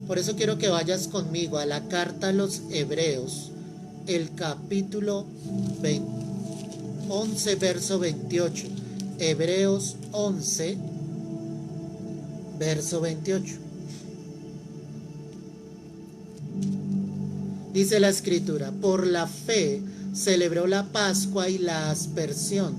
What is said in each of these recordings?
Por eso quiero que vayas conmigo a la carta a los Hebreos, el capítulo 11, verso 28. Hebreos 11, verso 28. Dice la escritura: por la fe celebró la Pascua y la aspersión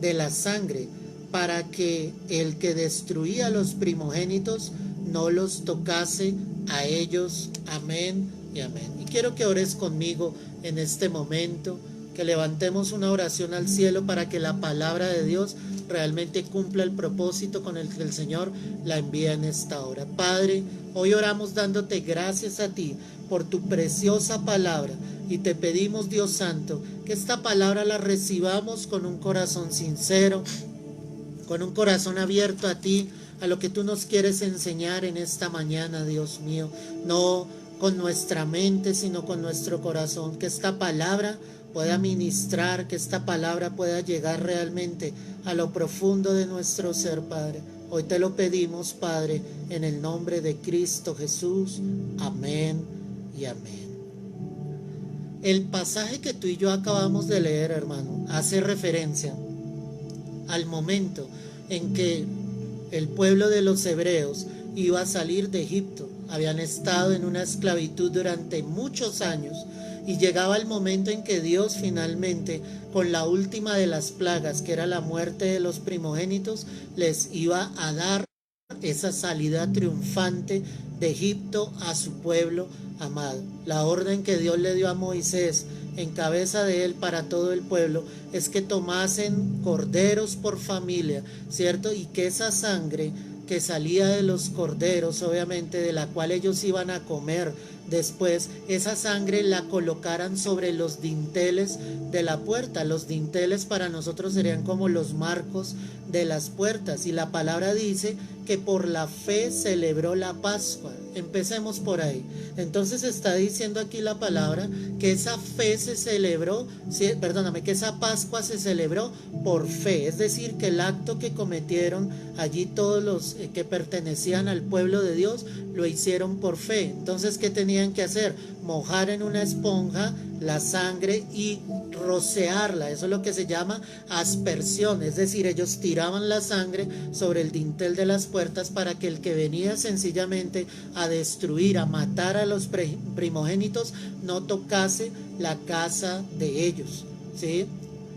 de la sangre, para que el que destruía los primogénitos no los tocase a ellos. Amén y amén. Y quiero que ores conmigo en este momento, que levantemos una oración al cielo para que la palabra de Dios realmente cumpla el propósito con el que el Señor la envía en esta hora. Padre, hoy oramos dándote gracias a ti por tu preciosa palabra, y te pedimos, Dios Santo, que esta palabra la recibamos con un corazón sincero, con un corazón abierto a ti, a lo que tú nos quieres enseñar en esta mañana, Dios mío. No con nuestra mente, sino con nuestro corazón. Que esta palabra pueda ministrar, que esta palabra pueda llegar realmente a lo profundo de nuestro ser, Padre. Hoy te lo pedimos, Padre, en el nombre de Cristo Jesús. Amén y amén. El pasaje que tú y yo acabamos de leer, hermano, hace referencia al momento en que el pueblo de los hebreos iba a salir de Egipto. Habían estado en una esclavitud durante muchos años, y llegaba el momento en que Dios finalmente, con la última de las plagas, que era la muerte de los primogénitos, les iba a dar esa salida triunfante de Egipto a su pueblo amado. La orden que Dios le dio a Moisés en cabeza de él para todo el pueblo es que tomasen corderos por familia, ¿cierto? Y que esa sangre que salía de los corderos, obviamente, de la cual ellos iban a comer después, esa sangre la colocaran sobre los dinteles de la puerta. Los dinteles para nosotros serían como los marcos de las puertas, y la palabra dice que por la fe celebró la Pascua. Empecemos por ahí. Entonces está diciendo aquí la palabra que esa fe se celebró, que esa Pascua se celebró por fe, es decir, que el acto que cometieron allí todos los que pertenecían al pueblo de Dios lo hicieron por fe. Entonces, ¿qué tenían que hacer? Mojar en una esponja la sangre y rociarla. Eso es lo que se llama aspersión, es decir, ellos tiraban la sangre sobre el dintel de las puertas para que el que venía sencillamente a destruir, a matar a los primogénitos, no tocase la casa de ellos, ¿sí?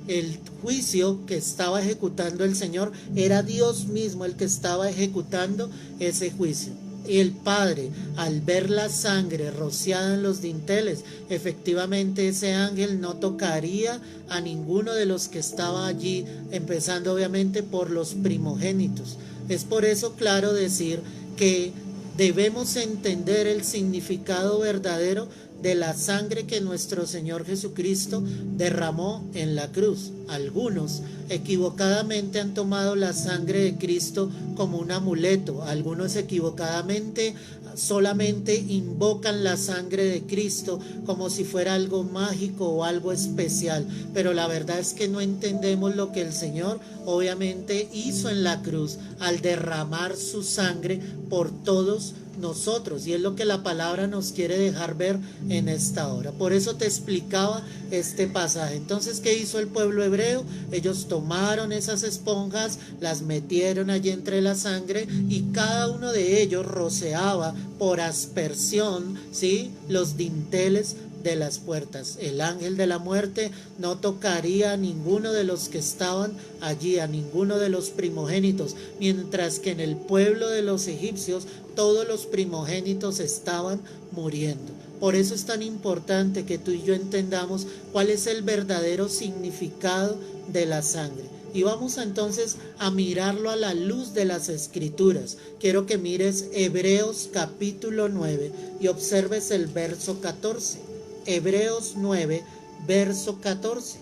El juicio que estaba ejecutando el Señor era Dios mismo el que estaba ejecutando ese juicio. El Padre, al ver la sangre rociada en los dinteles, efectivamente ese ángel no tocaría a ninguno de los que estaba allí, empezando obviamente por los primogénitos. Es por eso claro decir que debemos entender el significado verdadero de la sangre que nuestro Señor Jesucristo derramó en la cruz. Algunos equivocadamente han tomado la sangre de Cristo como un amuleto. Algunos equivocadamente solamente invocan la sangre de Cristo como si fuera algo mágico o algo especial, pero la verdad es que no entendemos lo que el Señor obviamente hizo en la cruz al derramar su sangre por todos nosotros, y es lo que la palabra nos quiere dejar ver en esta hora. Por eso te explicaba este pasaje. Entonces, ¿qué hizo el pueblo hebreo? Ellos tomaron esas esponjas, las metieron allí entre la sangre, y cada uno de ellos rociaba por aspersión, ¿sí?, los dinteles de las puertas. El ángel de la muerte no tocaría a ninguno de los que estaban allí, a ninguno de los primogénitos, mientras que en el pueblo de los egipcios todos los primogénitos estaban muriendo. Por eso es tan importante que tú y yo entendamos cuál es el verdadero significado de la sangre. Y vamos entonces a mirarlo a la luz de las Escrituras. Quiero que mires Hebreos capítulo 9 y observes el verso 14. Hebreos 9, verso 14.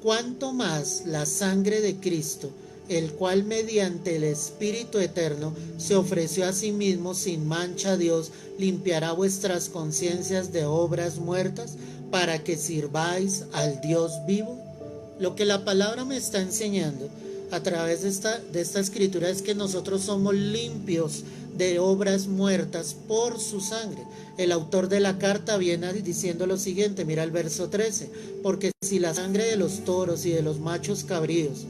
Cuanto más la sangre de Cristo, el cual mediante el Espíritu eterno se ofreció a sí mismo sin mancha a Dios, limpiará vuestras conciencias de obras muertas para que sirváis al Dios vivo. Lo que la palabra me está enseñando a través de esta escritura es que nosotros somos limpios de obras muertas por su sangre. El autor de la carta viene diciendo lo siguiente, mira el verso 13, porque si la sangre de los toros y de los machos cabríos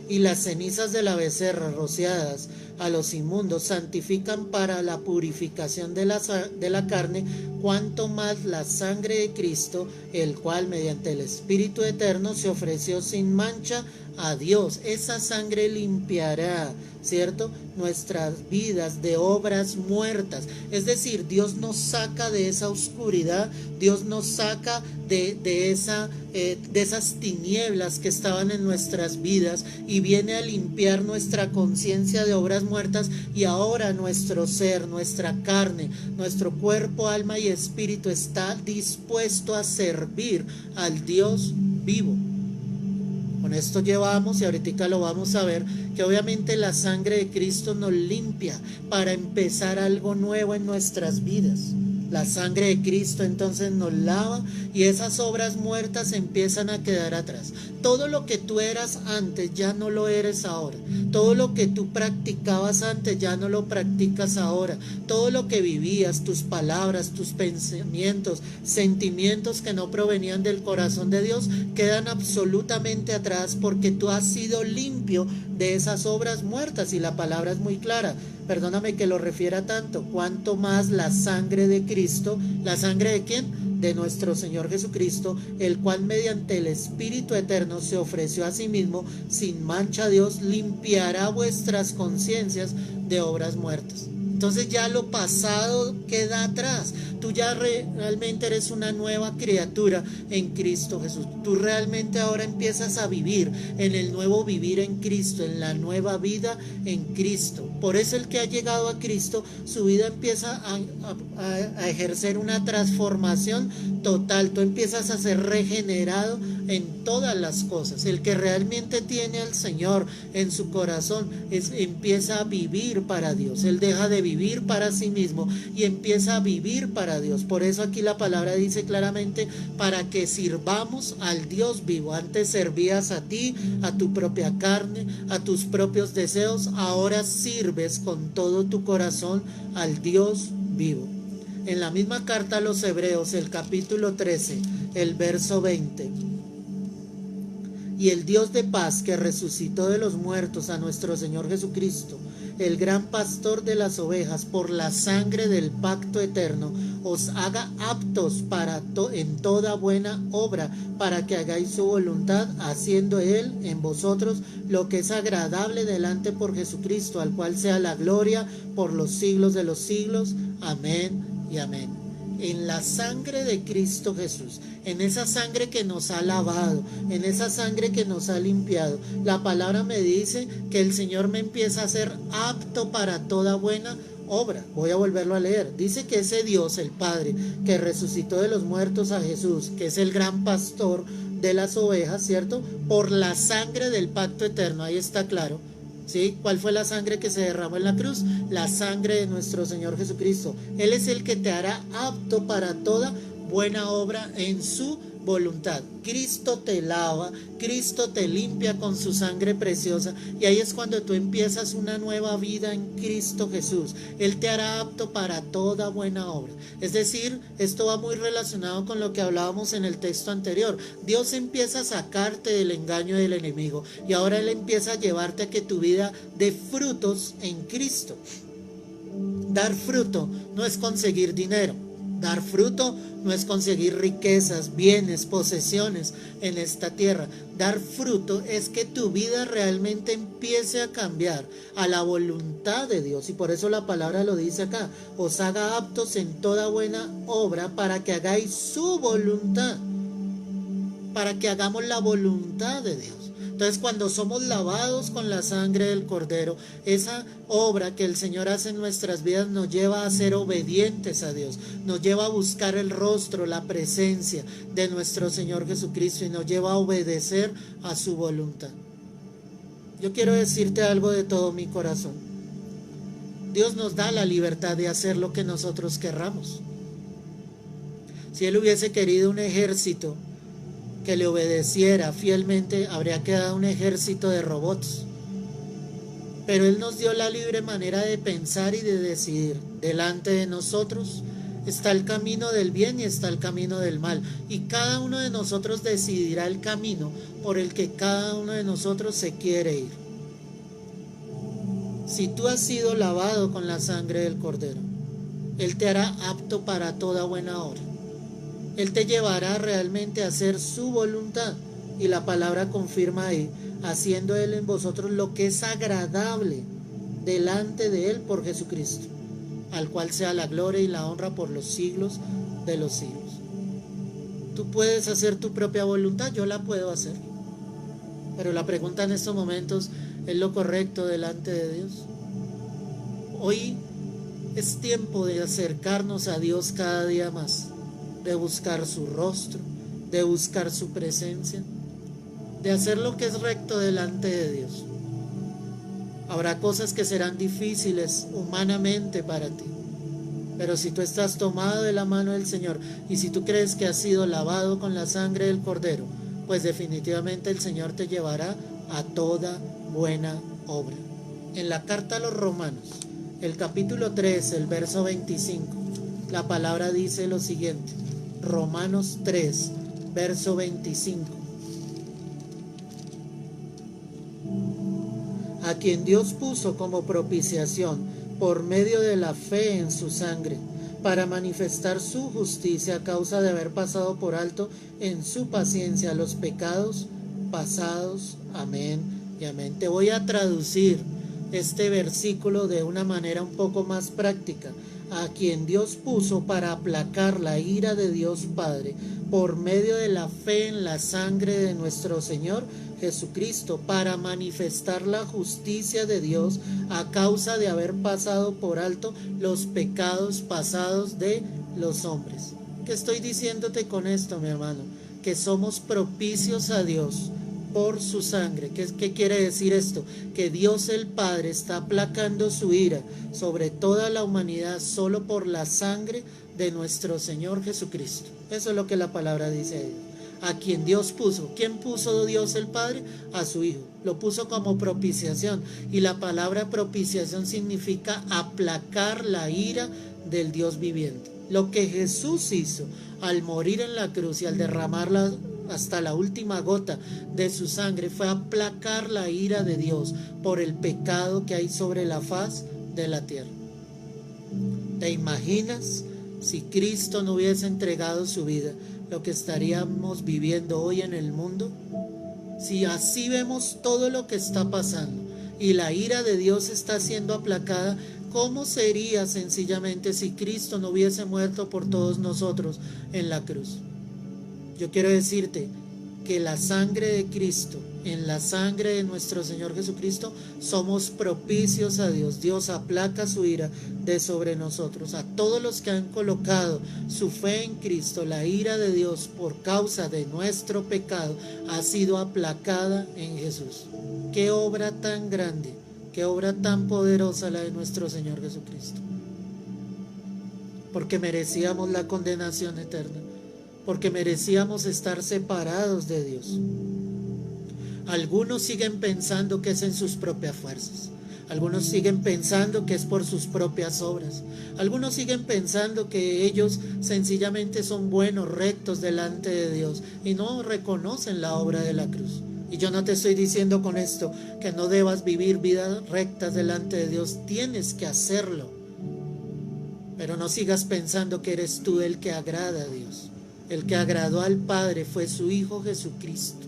y las cenizas de la becerra rociadas a los inmundos santifican para la purificación de la carne, cuanto más la sangre de Cristo, el cual mediante el Espíritu eterno se ofreció sin mancha a Dios. Esa sangre limpiará, ¿cierto?, nuestras vidas de obras muertas. Es decir, Dios nos saca de esa oscuridad, Dios nos saca de esas tinieblas que estaban en nuestras vidas y viene a limpiar nuestra conciencia de obras muertas, y ahora nuestro ser, nuestra carne, nuestro cuerpo, alma y espíritu está dispuesto a servir al Dios vivo. Con esto llevamos, y ahorita lo vamos a ver, que obviamente la sangre de Cristo nos limpia para empezar algo nuevo en nuestras vidas. La sangre de Cristo entonces nos lava y esas obras muertas empiezan a quedar atrás. Todo lo que tú eras antes ya no lo eres ahora. Todo lo que tú practicabas antes ya no lo practicas ahora. Todo lo que vivías, tus palabras, tus pensamientos, sentimientos que no provenían del corazón de Dios, quedan absolutamente atrás porque tú has sido limpio de esas obras muertas, y la palabra es muy clara. Perdóname que lo refiera tanto, cuanto más la sangre de Cristo. ¿La sangre de quién? De nuestro Señor Jesucristo, el cual mediante el Espíritu eterno se ofreció a sí mismo sin mancha a Dios, limpiará vuestras conciencias de obras muertas. Entonces ya lo pasado queda atrás. Tú ya realmente eres una nueva criatura en Cristo Jesús. Tú realmente ahora empiezas a vivir en el nuevo vivir en Cristo, en la nueva vida en Cristo. Por eso el que ha llegado a Cristo, su vida empieza a ejercer una transformación total. Tú empiezas a ser regenerado en todas las cosas. El que realmente tiene al Señor en su corazón empieza a vivir para Dios. Él deja de vivir para sí mismo y empieza a vivir para Dios. Por eso aquí la palabra dice claramente, para que sirvamos al Dios vivo. Antes servías a ti, a tu propia carne, a tus propios deseos. Ahora sirves con todo tu corazón al Dios vivo. En la misma carta a los Hebreos, el capítulo 13, el verso 20. Y el Dios de paz, que resucitó de los muertos a nuestro Señor Jesucristo, el gran pastor de las ovejas, por la sangre del pacto eterno, os haga aptos en toda buena obra, para que hagáis su voluntad, haciendo Él en vosotros lo que es agradable delante por Jesucristo, al cual sea la gloria por los siglos de los siglos. Amén y amén. En la sangre de Cristo Jesús, en esa sangre que nos ha lavado, en esa sangre que nos ha limpiado, la palabra me dice que el Señor me empieza a hacer apto para toda buena obra. Voy a volverlo a leer. Dice que ese Dios, el Padre, que resucitó de los muertos a Jesús, que es el gran pastor de las ovejas, ¿cierto? Por la sangre del pacto eterno, ahí está claro. ¿Sí? ¿Cuál fue la sangre que se derramó en la cruz? La sangre de nuestro Señor Jesucristo. Él es el que te hará apto para toda buena obra en su voluntad. Cristo te lava, Cristo te limpia con su sangre preciosa, y ahí es cuando tú empiezas una nueva vida en Cristo Jesús. Él te hará apto para toda buena obra. Es decir, esto va muy relacionado con lo que hablábamos en el texto anterior. Dios empieza a sacarte del engaño del enemigo, y ahora Él empieza a llevarte a que tu vida dé frutos en Cristo. Dar fruto no es conseguir dinero. Dar fruto no es conseguir riquezas, bienes, posesiones en esta tierra. Dar fruto es que tu vida realmente empiece a cambiar a la voluntad de Dios. Y por eso la palabra lo dice acá: os haga aptos en toda buena obra, para que hagáis su voluntad. Para que hagamos la voluntad de Dios. Entonces, cuando somos lavados con la sangre del Cordero, esa obra que el Señor hace en nuestras vidas nos lleva a ser obedientes a Dios, nos lleva a buscar el rostro, la presencia de nuestro Señor Jesucristo, y nos lleva a obedecer a su voluntad. Yo quiero decirte algo de todo mi corazón. Dios nos da la libertad de hacer lo que nosotros querramos. Si Él hubiese querido un ejército que le obedeciera fielmente, habría quedado un ejército de robots. Pero Él nos dio la libre manera de pensar y de decidir. Delante de nosotros está el camino del bien y está el camino del mal. Y cada uno de nosotros decidirá el camino por el que cada uno de nosotros se quiere ir. Si tú has sido lavado con la sangre del Cordero, Él te hará apto para toda buena obra. Él te llevará realmente a hacer su voluntad. Y la palabra confirma ahí, haciendo Él en vosotros lo que es agradable delante de Él por Jesucristo, al cual sea la gloria y la honra por los siglos de los siglos. Tú puedes hacer tu propia voluntad, yo la puedo hacer. Pero la pregunta en estos momentos, ¿es lo correcto delante de Dios? Hoy es tiempo de acercarnos a Dios cada día más, de buscar su rostro, de buscar su presencia, de hacer lo que es recto delante de Dios. Habrá cosas que serán difíciles humanamente para ti, pero si tú estás tomado de la mano del Señor y si tú crees que has sido lavado con la sangre del Cordero, pues definitivamente el Señor te llevará a toda buena obra. En la carta a los Romanos, el capítulo 3, el verso 25, la palabra dice lo siguiente. Romanos 3, verso 25. A quien Dios puso como propiciación por medio de la fe en su sangre, para manifestar su justicia a causa de haber pasado por alto en su paciencia los pecados pasados. Amén y amén. Te voy a traducir este versículo de una manera un poco más práctica. A quien Dios puso para aplacar la ira de Dios Padre por medio de la fe en la sangre de nuestro Señor Jesucristo, para manifestar la justicia de Dios a causa de haber pasado por alto los pecados pasados de los hombres. ¿Qué estoy diciéndote con esto, mi hermano? Que somos propicios a Dios por su sangre. ¿Qué quiere decir esto? Que Dios el Padre está aplacando su ira sobre toda la humanidad solo por la sangre de nuestro Señor Jesucristo. Eso es lo que la palabra dice ahí. A quien Dios puso. ¿Quién puso Dios el Padre? A su Hijo. Lo puso como propiciación. Y la palabra propiciación significa aplacar la ira del Dios viviente. Lo que Jesús hizo al morir en la cruz y al derramarla hasta la última gota de su sangre fue aplacar la ira de Dios por el pecado que hay sobre la faz de la tierra. ¿Te imaginas si Cristo no hubiese entregado su vida, lo que estaríamos viviendo hoy en el mundo? Si así vemos todo lo que está pasando y la ira de Dios está siendo aplacada, ¿cómo sería sencillamente si Cristo no hubiese muerto por todos nosotros en la cruz? Yo quiero decirte que la sangre de Cristo, en la sangre de nuestro Señor Jesucristo, somos propicios a Dios. Dios aplaca su ira de sobre nosotros. A todos los que han colocado su fe en Cristo, la ira de Dios por causa de nuestro pecado ha sido aplacada en Jesús. Qué obra tan grande, qué obra tan poderosa la de nuestro Señor Jesucristo. Porque merecíamos la condenación eterna, porque merecíamos estar separados de Dios. Algunos siguen pensando que es en sus propias fuerzas. Algunos siguen pensando que es por sus propias obras. Algunos siguen pensando que ellos sencillamente son buenos, rectos delante de Dios y no reconocen la obra de la cruz. Y yo no te estoy diciendo con esto que no debas vivir vidas rectas delante de Dios. Tienes que hacerlo. Pero no sigas pensando que eres tú el que agrada a Dios. El que agradó al Padre fue su Hijo Jesucristo.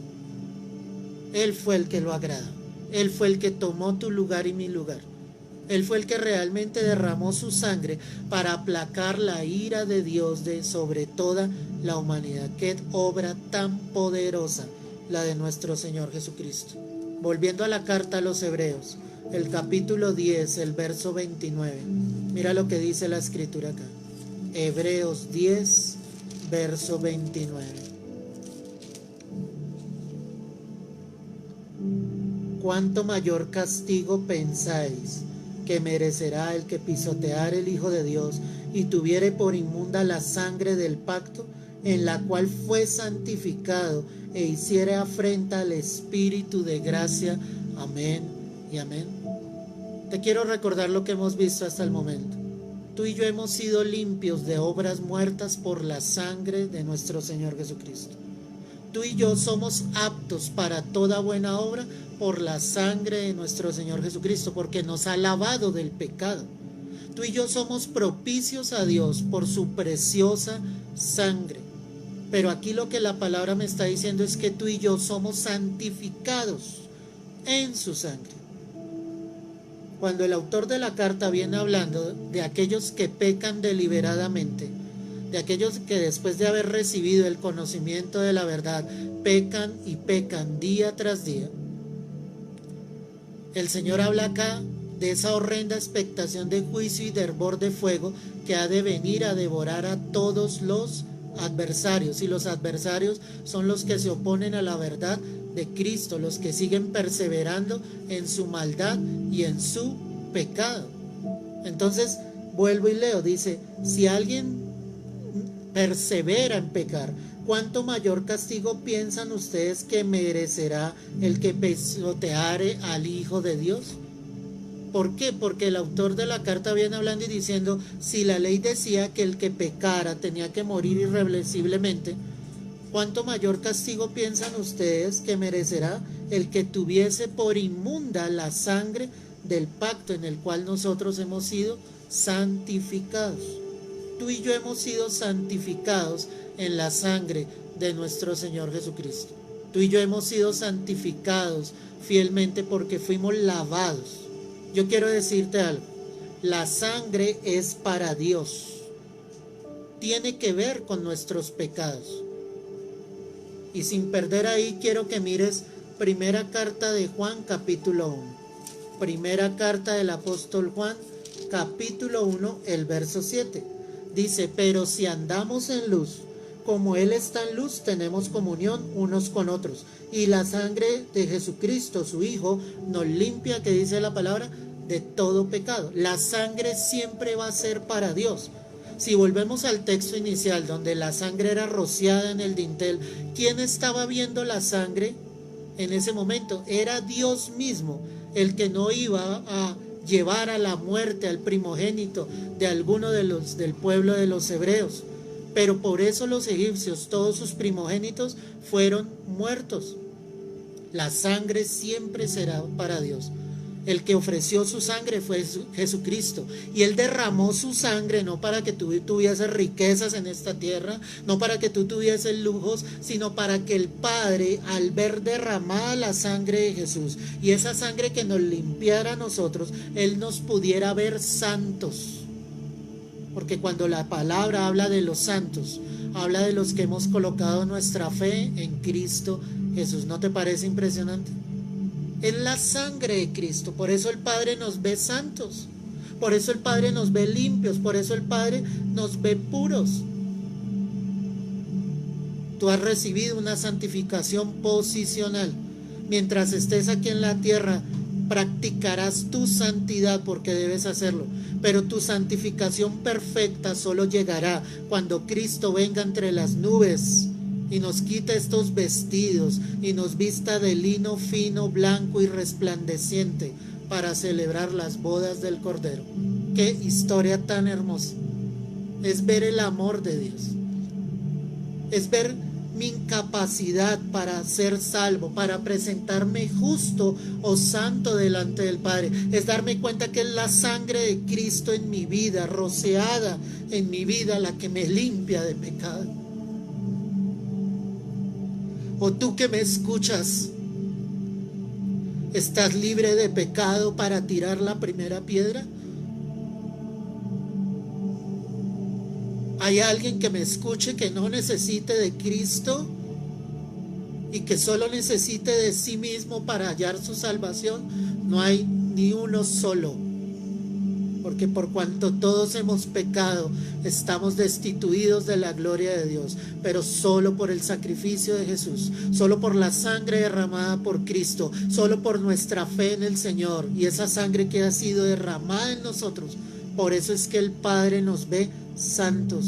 Él fue el que lo agradó. Él fue el que tomó tu lugar y mi lugar. Él fue el que realmente derramó su sangre para aplacar la ira de Dios sobre toda la humanidad. Qué obra tan poderosa la de nuestro Señor Jesucristo. Volviendo a la carta a los Hebreos, el capítulo 10, el verso 29. Mira lo que dice la escritura acá. Hebreos 10, verso 29. ¿Cuánto mayor castigo pensáis que merecerá el que pisoteare el Hijo de Dios y tuviere por inmunda la sangre del pacto en la cual fue santificado e hiciere afrenta al Espíritu de gracia. Amén y amén. Te quiero recordar lo que hemos visto hasta el momento. Tú y yo hemos sido limpios de obras muertas por la sangre de nuestro Señor Jesucristo. Tú y yo somos aptos para toda buena obra por la sangre de nuestro Señor Jesucristo, porque nos ha lavado del pecado. Tú y yo somos propicios a Dios por su preciosa sangre. Pero aquí lo que la palabra me está diciendo es que tú y yo somos santificados en su sangre. Cuando el autor de la carta viene hablando de aquellos que pecan deliberadamente, de aquellos que después de haber recibido el conocimiento de la verdad, pecan y pecan día tras día, el Señor habla acá de esa horrenda expectación de juicio y de hervor de fuego que ha de venir a devorar a todos los adversarios. Y los adversarios son los que se oponen a la verdad de Cristo, los que siguen perseverando en su maldad y en su pecado. Entonces, vuelvo y leo, dice, si alguien persevera en pecar, ¿cuánto mayor castigo piensan ustedes que merecerá el que pisoteare al Hijo de Dios? ¿Por qué? Porque el autor de la carta viene hablando y diciendo, si la ley decía que el que pecara tenía que morir irreversiblemente, ¿cuánto mayor castigo piensan ustedes que merecerá el que tuviese por inmunda la sangre del pacto en el cual nosotros hemos sido santificados? Tú y yo hemos sido santificados en la sangre de nuestro Señor Jesucristo. Tú y yo hemos sido santificados fielmente porque fuimos lavados. Yo quiero decirte algo, la sangre es para Dios, tiene que ver con nuestros pecados. Y sin perder ahí, quiero que mires primera carta de Juan, capítulo 1. Primera carta del apóstol Juan, capítulo 1, el verso 7. Dice, pero si andamos en luz, como Él está en luz, tenemos comunión unos con otros. Y la sangre de Jesucristo, su Hijo, nos limpia, que dice la palabra, de todo pecado. La sangre siempre va a ser para Dios. Si volvemos al texto inicial, donde la sangre era rociada en el dintel, ¿quién estaba viendo la sangre en ese momento? Era Dios mismo, el que no iba a llevar a la muerte al primogénito de alguno de los del pueblo de los hebreos. Pero por eso los egipcios, todos sus primogénitos fueron muertos. La sangre siempre será para Dios. El que ofreció su sangre fue Jesucristo, y Él derramó su sangre no para que tú tuvieses riquezas en esta tierra, no para que tú tuvieses lujos, sino para que el Padre, al ver derramada la sangre de Jesús y esa sangre que nos limpiara a nosotros, Él nos pudiera ver santos. Porque cuando la palabra habla de los santos, habla de los que hemos colocado nuestra fe en Cristo Jesús. ¿No te parece impresionante? Es la sangre de Cristo, por eso el Padre nos ve santos, por eso el Padre nos ve limpios, por eso el Padre nos ve puros. Tú has recibido una santificación posicional. Mientras estés aquí en la tierra, practicarás tu santidad porque debes hacerlo, pero tu santificación perfecta solo llegará cuando Cristo venga entre las nubes y nos quita estos vestidos y nos vista de lino fino, blanco y resplandeciente para celebrar las bodas del Cordero. Qué historia tan hermosa. Es ver el amor de Dios, es ver mi incapacidad para ser salvo, para presentarme justo o santo delante del Padre. Es darme cuenta que es la sangre de Cristo en mi vida, rociada en mi vida, la que me limpia de pecado. O tú que me escuchas, ¿estás libre de pecado para tirar la primera piedra? ¿Hay alguien que me escuche que no necesite de Cristo y que solo necesite de sí mismo para hallar su salvación? No hay ni uno solo. Porque por cuanto todos hemos pecado, estamos destituidos de la gloria de Dios, pero solo por el sacrificio de Jesús, solo por la sangre derramada por Cristo, solo por nuestra fe en el Señor y esa sangre que ha sido derramada en nosotros. Por eso es que el Padre nos ve santos.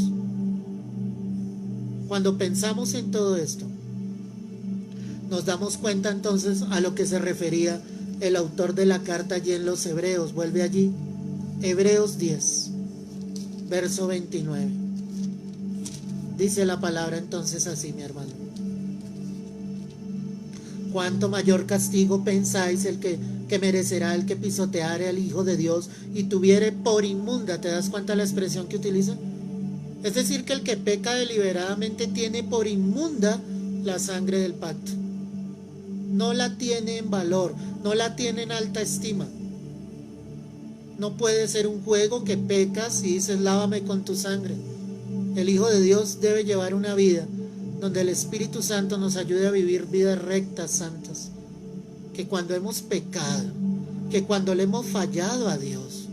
Cuando pensamos en todo esto, nos damos cuenta entonces a lo que se refería el autor de la carta allí en los Hebreos. Vuelve allí, Hebreos 10, verso 29. Dice la palabra entonces así, mi hermano: ¿cuánto mayor castigo pensáis que merecerá el que pisoteare al Hijo de Dios y tuviere por inmunda? ¿Te das cuenta la expresión que utiliza? Es decir, que el que peca deliberadamente tiene por inmunda la sangre del pacto. No la tiene en valor, no la tiene en alta estima. No puede ser un juego que pecas y dices lávame con tu sangre. El Hijo de Dios debe llevar una vida donde el Espíritu Santo nos ayude a vivir vidas rectas, santas. Que cuando hemos pecado, que cuando le hemos fallado a Dios,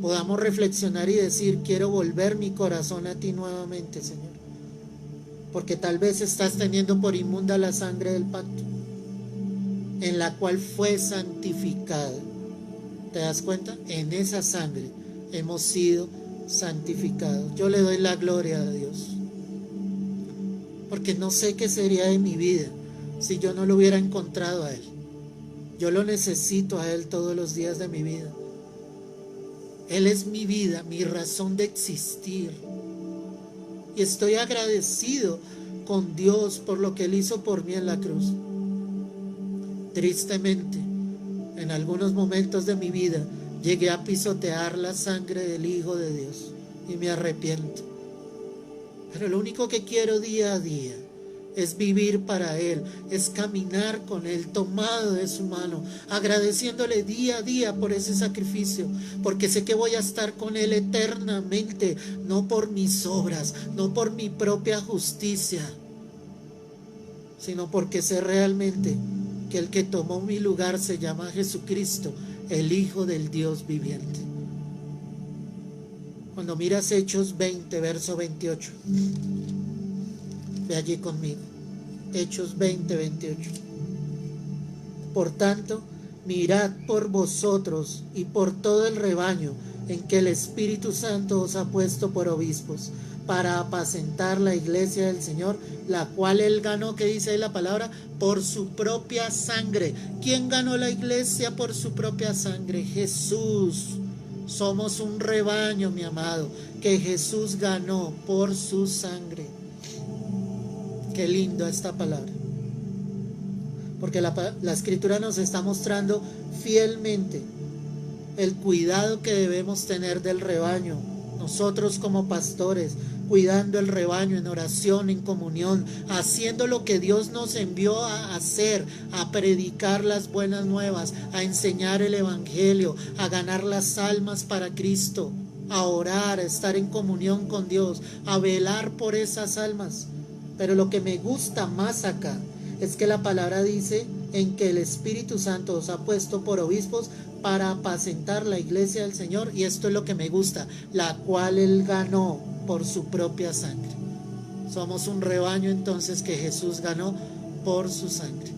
podamos reflexionar y decir: quiero volver mi corazón a ti nuevamente, Señor. Porque tal vez estás teniendo por inmunda la sangre del pacto, en la cual fue santificada. ¿Te das cuenta? En esa sangre hemos sido santificados. Yo le doy la gloria a Dios, porque no sé qué sería de mi vida si yo no lo hubiera encontrado a Él. Yo lo necesito a Él todos los días de mi vida. Él es mi vida, mi razón de existir. Y estoy agradecido con Dios por lo que Él hizo por mí en la cruz. Tristemente, en algunos momentos de mi vida llegué a pisotear la sangre del Hijo de Dios y me arrepiento. Pero lo único que quiero día a día es vivir para Él, es caminar con Él, tomado de su mano, agradeciéndole día a día por ese sacrificio, porque sé que voy a estar con Él eternamente, no por mis obras, no por mi propia justicia, sino porque sé realmente que el que tomó mi lugar se llama Jesucristo, el Hijo del Dios viviente. Cuando miras Hechos 20, verso 28, ve allí conmigo, Hechos 20, 28. Por tanto, mirad por vosotros y por todo el rebaño en que el Espíritu Santo os ha puesto por obispos, para apacentar la iglesia del Señor, la cual Él ganó, ¿qué dice ahí la palabra? Por su propia sangre. ¿Quién ganó la iglesia por su propia sangre? Jesús. Somos un rebaño, mi amado, que Jesús ganó por su sangre. Qué lindo esta palabra, porque la Escritura nos está mostrando fielmente el cuidado que debemos tener del rebaño. Nosotros como pastores, cuidando el rebaño en oración, en comunión, haciendo lo que Dios nos envió a hacer, a predicar las buenas nuevas, a enseñar el evangelio, a ganar las almas para Cristo, a orar, a estar en comunión con Dios, a velar por esas almas. Pero lo que me gusta más acá es que la palabra dice en que el Espíritu Santo os ha puesto por obispos para apacentar la iglesia del Señor, y esto es lo que me gusta, la cual Él ganó por su propia sangre. Somos un rebaño entonces que Jesús ganó por su sangre.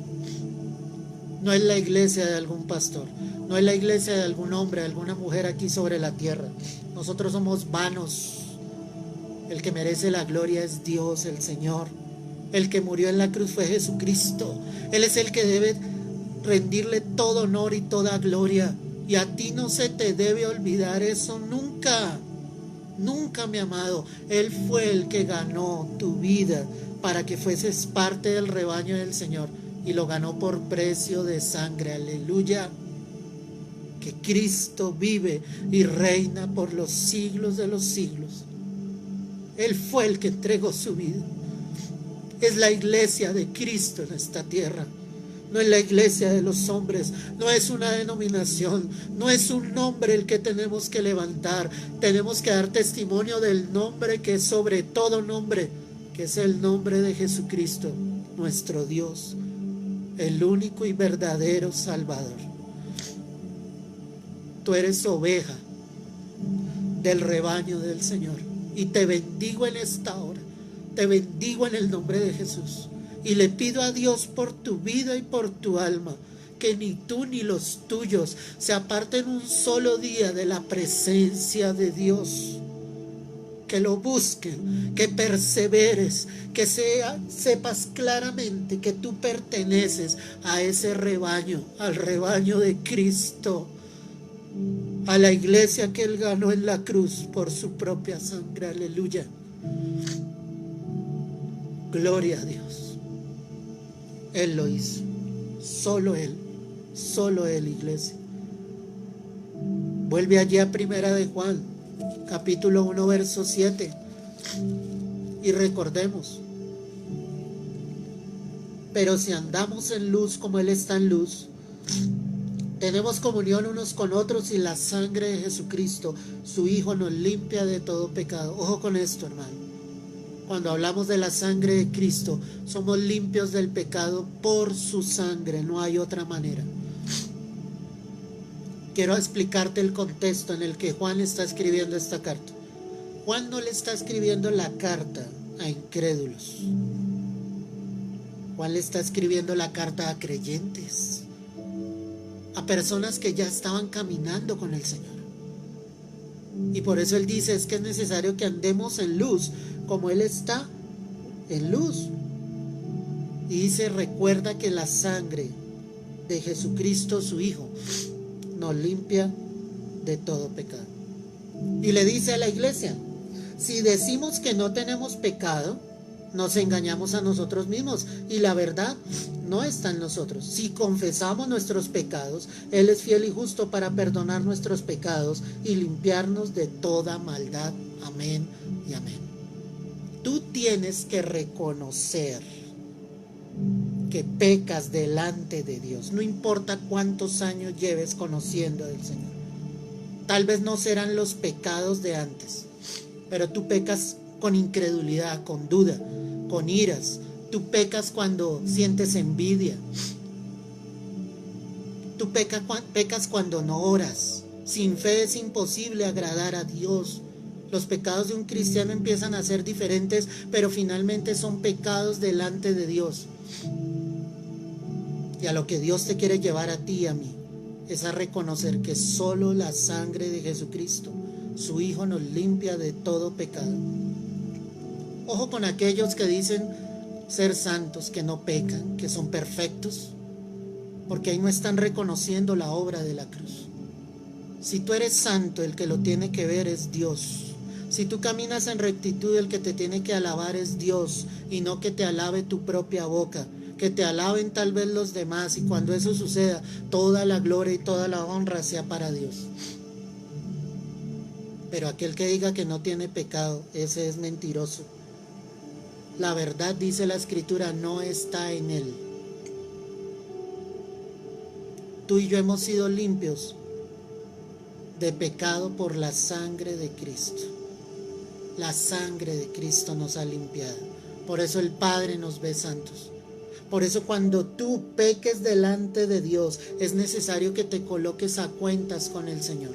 No es la iglesia de algún pastor, no es la iglesia de algún hombre, de alguna mujer aquí sobre la tierra. Nosotros somos vanos. El que merece la gloria es Dios, el Señor. El que murió en la cruz fue Jesucristo. Él es el que debe rendirle todo honor y toda gloria. Y a ti no se te debe olvidar eso nunca. Nunca, mi amado. Él fue el que ganó tu vida para que fueses parte del rebaño del Señor. Y lo ganó por precio de sangre. Aleluya. Que Cristo vive y reina por los siglos de los siglos. Él fue el que entregó su vida. Es la iglesia de Cristo en esta tierra. No es la iglesia de los hombres, no es una denominación, no es un nombre el que tenemos que levantar. Tenemos que dar testimonio del nombre que es sobre todo nombre, que es el nombre de Jesucristo, nuestro Dios, el único y verdadero Salvador. Tú eres oveja del rebaño del Señor. Y te bendigo en esta hora, te bendigo en el nombre de Jesús. Y le pido a Dios por tu vida y por tu alma, que ni tú ni los tuyos se aparten un solo día de la presencia de Dios. que lo busquen, que perseveres, que sepas claramente que tú perteneces a ese rebaño, al rebaño de Cristo, a la iglesia que Él ganó en la cruz por su propia sangre. Aleluya. Gloria a Dios. Él lo hizo. Solo Él, iglesia. Vuelve allí a Primera de Juan, capítulo 1, verso 7. Y recordemos, pero si andamos en luz como Él está en luz, tenemos comunión unos con otros y la sangre de Jesucristo, su Hijo, nos limpia de todo pecado. Ojo con esto, hermano. Cuando hablamos de la sangre de Cristo, somos limpios del pecado por su sangre, no hay otra manera. Quiero explicarte el contexto en el que Juan está escribiendo esta carta. Juan no le está escribiendo la carta a incrédulos. Juan le está escribiendo la carta a creyentes, a personas que ya estaban caminando con el Señor. Y por eso él dice, es que es necesario que andemos en luz, como Él está en luz. Y dice, recuerda que la sangre de Jesucristo, su Hijo, nos limpia de todo pecado. Y le dice a la iglesia, si decimos que no tenemos pecado, nos engañamos a nosotros mismos y la verdad no está en nosotros. Si confesamos nuestros pecados, Él es fiel y justo para perdonar nuestros pecados y limpiarnos de toda maldad. Amén y amén. Tú tienes que reconocer que pecas delante de Dios, no importa cuántos años lleves conociendo al Señor. Tal vez no serán los pecados de antes, pero tú pecas con incredulidad, con duda, con iras. Tú pecas cuando sientes envidia. Tú pecas cuando no oras. Sin fe es imposible agradar a Dios. Los pecados de un cristiano empiezan a ser diferentes, pero finalmente son pecados delante de Dios. Y a lo que Dios te quiere llevar a ti y a mí es a reconocer que solo la sangre de Jesucristo, su Hijo, nos limpia de todo pecado. Ojo con aquellos que dicen ser santos, que no pecan, que son perfectos, porque ahí no están reconociendo la obra de la cruz. Si tú eres santo, el que lo tiene que ver es Dios. Si tú caminas en rectitud, el que te tiene que alabar es Dios, y no que te alabe tu propia boca, que te alaben tal vez los demás, y cuando eso suceda, toda la gloria y toda la honra sea para Dios. Pero aquel que diga que no tiene pecado, ese es mentiroso. La verdad, dice la Escritura, no está en él. Tú y yo hemos sido limpios de pecado por la sangre de Cristo. La sangre de Cristo nos ha limpiado. Por eso el Padre nos ve santos. Por eso cuando tú peques delante de Dios, es necesario que te coloques a cuentas con el Señor.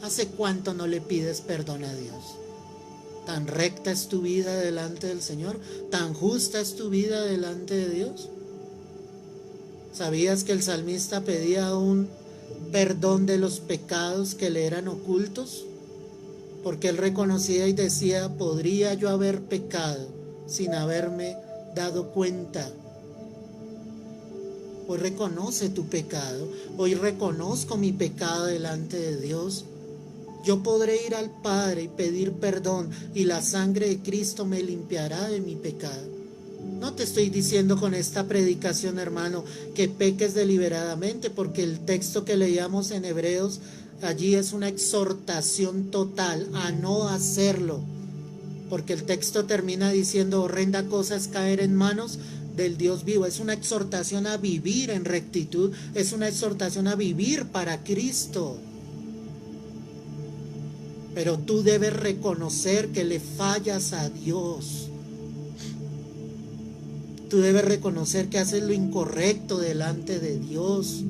¿Hace cuánto no le pides perdón a Dios? ¿Tan recta es tu vida delante del Señor? ¿Tan justa es tu vida delante de Dios? ¿Sabías que el salmista pedía un perdón de los pecados que le eran ocultos? Porque él reconocía y decía, ¿podría yo haber pecado sin haberme dado cuenta? Hoy reconoce tu pecado, hoy reconozco mi pecado delante de Dios. Yo podré ir al Padre y pedir perdón y la sangre de Cristo me limpiará de mi pecado. No te estoy diciendo con esta predicación, hermano, que peques deliberadamente, porque el texto que leíamos en Hebreos, allí es una exhortación total a no hacerlo, porque el texto termina diciendo, horrenda cosa es caer en manos del Dios vivo. Es una exhortación a vivir en rectitud, es una exhortación a vivir para Cristo. Pero tú debes reconocer que le fallas a Dios. Tú debes reconocer que haces lo incorrecto delante de Dios.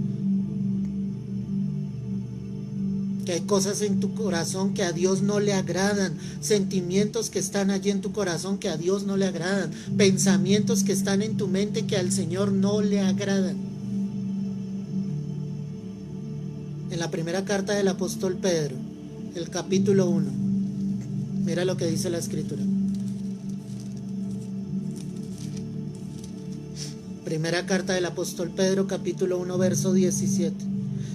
Que hay cosas en tu corazón que a Dios no le agradan, sentimientos que están allí en tu corazón que a Dios no le agradan, pensamientos que están en tu mente que al Señor no le agradan. En la primera carta del apóstol Pedro, el capítulo 1, Mira lo que dice la Escritura. Primera carta del apóstol Pedro, capítulo 1, verso 17.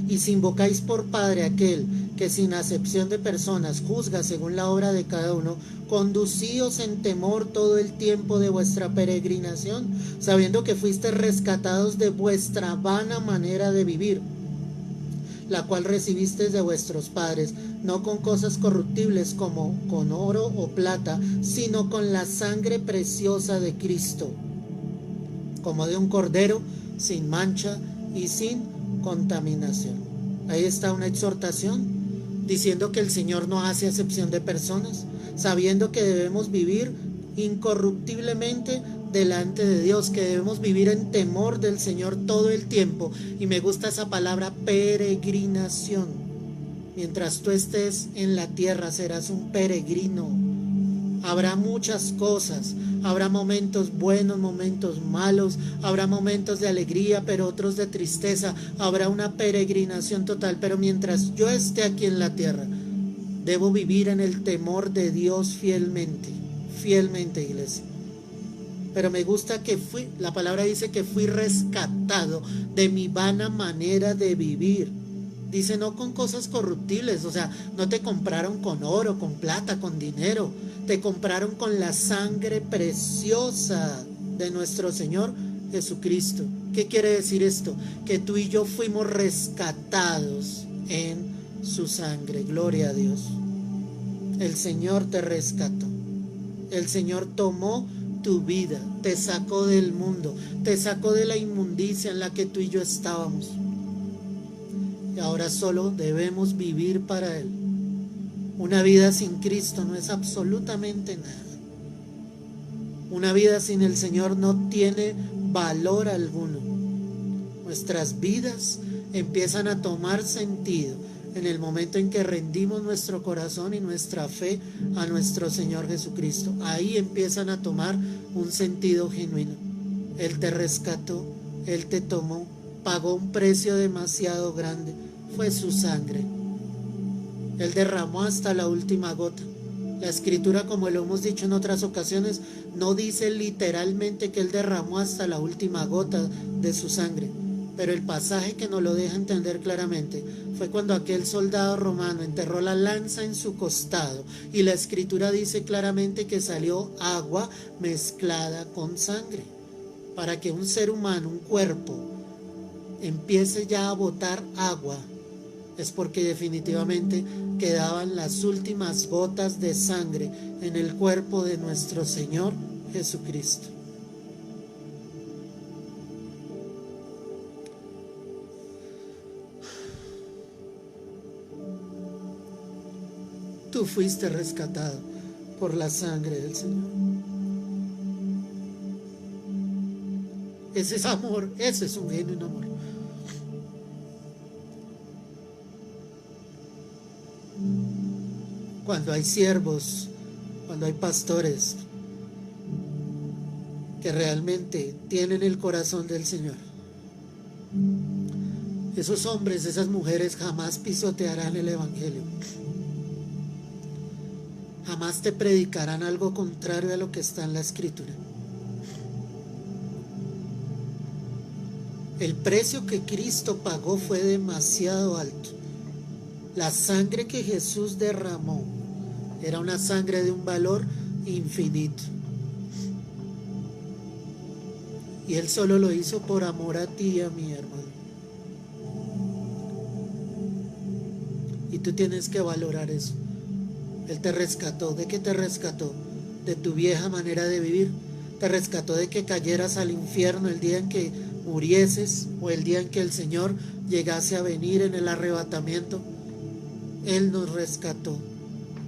Y si invocáis por Padre aquel que sin acepción de personas juzga según la obra de cada uno, conducíos en temor todo el tiempo de vuestra peregrinación, sabiendo que fuisteis rescatados de vuestra vana manera de vivir, la cual recibisteis de vuestros padres, no con cosas corruptibles como con oro o plata, sino con la sangre preciosa de Cristo, como de un cordero sin mancha y sin contaminación. Ahí está una exhortación diciendo que el Señor no hace acepción de personas, sabiendo que debemos vivir incorruptiblemente delante de Dios, que debemos vivir en temor del Señor todo el tiempo. Y me gusta esa palabra, peregrinación. Mientras tú estés en la tierra serás un peregrino. Habrá muchas cosas, habrá momentos buenos, momentos malos, habrá momentos de alegría, pero otros de tristeza, habrá una peregrinación total. Pero mientras yo esté aquí en la tierra, debo vivir en el temor de Dios fielmente, fielmente, iglesia. Pero me gusta que la palabra dice que fui rescatado de mi vana manera de vivir. Dice, no con cosas corruptibles, o sea, no te compraron con oro, con plata, con dinero, te compraron con la sangre preciosa de nuestro Señor Jesucristo. ¿Qué quiere decir esto? Que tú y yo fuimos rescatados en su sangre. Gloria a Dios. El Señor te rescató. El Señor tomó tu vida, te sacó del mundo, te sacó de la inmundicia en la que tú y yo estábamos. Y ahora solo debemos vivir para Él. Una vida sin Cristo no es absolutamente nada. Una vida sin el Señor no tiene valor alguno. Nuestras vidas empiezan a tomar sentido en el momento en que rendimos nuestro corazón y nuestra fe a nuestro Señor Jesucristo. Ahí empiezan a tomar un sentido genuino. Él te rescató, Él te tomó, pagó un precio demasiado grande, fue su sangre. Él derramó hasta la última gota. La Escritura, como lo hemos dicho en otras ocasiones, no dice literalmente que Él derramó hasta la última gota de su sangre, pero el pasaje que nos lo deja entender claramente fue cuando aquel soldado romano enterró la lanza en su costado, y la Escritura dice claramente que salió agua mezclada con sangre. Para que un ser humano, un cuerpo, empiece ya a botar agua, es porque definitivamente quedaban las últimas gotas de sangre en el cuerpo de nuestro Señor Jesucristo. Tú fuiste rescatado por la sangre del Señor. Ese es amor, ese es un genuino amor. Cuando hay siervos, cuando hay pastores que realmente tienen el corazón del Señor, esos hombres, esas mujeres jamás pisotearán el Evangelio. Jamás te predicarán algo contrario a lo que está en la Escritura. El precio que Cristo pagó fue demasiado alto. La sangre que Jesús derramó era una sangre de un valor infinito. Y Él solo lo hizo por amor a ti y a mí, hermano. Y tú tienes que valorar eso. Él te rescató. ¿De qué te rescató? De tu vieja manera de vivir. Te rescató de que cayeras al infierno el día en que murieses, o el día en que el Señor llegase a venir en el arrebatamiento. Él nos rescató